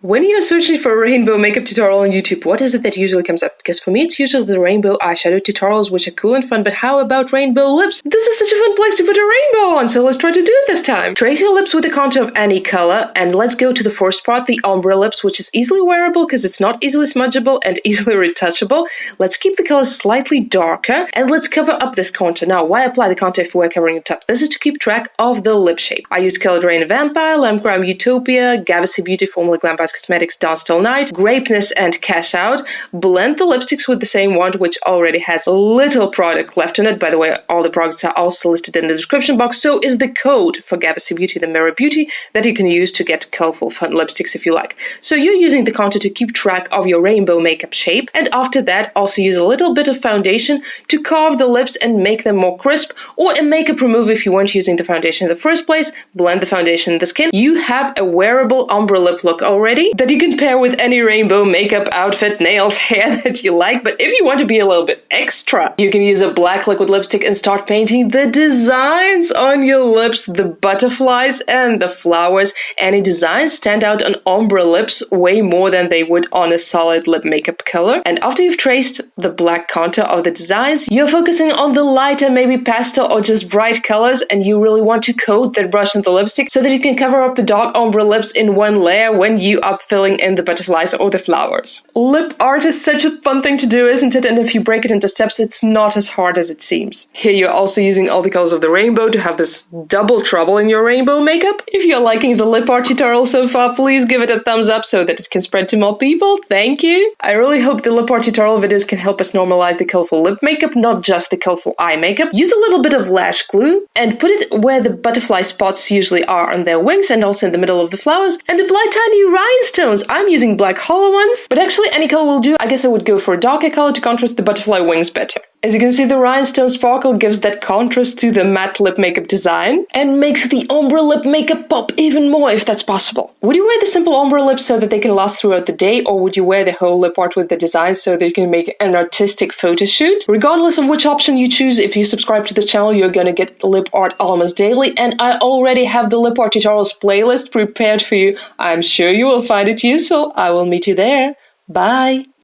When you're searching for a rainbow makeup tutorial on YouTube, what is it that usually comes up? Because for me, it's usually the rainbow eyeshadow tutorials, which are cool and fun, but how about rainbow lips? This is such a fun place to put a rainbow on, so let's try to do it this time. Trace your lips with a contour of any color, and let's go to the first part, the ombre lips, which is easily wearable because it's not easily smudgeable and easily retouchable. Let's keep the color slightly darker, and let's cover up this contour. Now, why apply the contour if we're covering it up? This is to keep track of the lip shape. I used colored Raine Vampire, Lamp Crime Utopia, Gavacy Beauty, formerly Glam Pass Cosmetics, Dance Till Night, Grapeness, and Cash Out. Blend the lipsticks with the same wand, which already has little product left in it. By the way, all the products are also listed in the description box. So is the code for Gavacy Beauty, the Mirror Beauty, that you can use to get colorful, fun lipsticks if you like. So you're using the contour to keep track of your rainbow makeup shape. And after that, also use a little bit of foundation to carve the lips and make them more crisp, or a makeup remover if you weren't using the foundation in the first place. Blend the foundation in the skin. You have a wearable ombre lip look already that you can pair with any rainbow makeup, outfit, nails, hair that you like. But if you want to be a little bit extra, you can use a black liquid lipstick and start painting the designs on your lips, the butterflies and the flowers. Any designs stand out on ombre lips way more than they would on a solid lip makeup color. And after you've traced the black contour of the designs, you're focusing on the lighter, maybe pastel or just bright colors, and you really want to coat that brush in the lipstick so that you can cover up the dark ombre lips in one layer when you are filling in the butterflies or the flowers. Lip art is such a fun thing to do, isn't it? And if you break it into steps, it's not as hard as it seems. Here you're also using all the colors of the rainbow to have this double trouble in your rainbow makeup. If you're liking the lip art tutorial so far, please give it a thumbs up so that it can spread to more people. Thank you. I really hope the lip art tutorial videos can help us normalize the colorful lip makeup, not just the colorful eye makeup. Use a little bit of lash glue and put it where the butterfly spots usually are on their wings and also in the middle of the flowers, and apply tiny rhinestones. I'm using black hollow ones, but actually any color will do. I guess I would go for a darker color to contrast the butterfly wings better. As you can see, the rhinestone sparkle gives that contrast to the matte lip makeup design and makes the ombre lip makeup pop even more if that's possible. Would you wear the simple ombre lips so that they can last throughout the day, or would you wear the whole lip art with the design so that you can make an artistic photo shoot? Regardless of which option you choose, if you subscribe to this channel, you're gonna get lip art almost daily, and I already have the lip art tutorials playlist prepared for you. I'm sure you will find it useful. I will meet you there. Bye!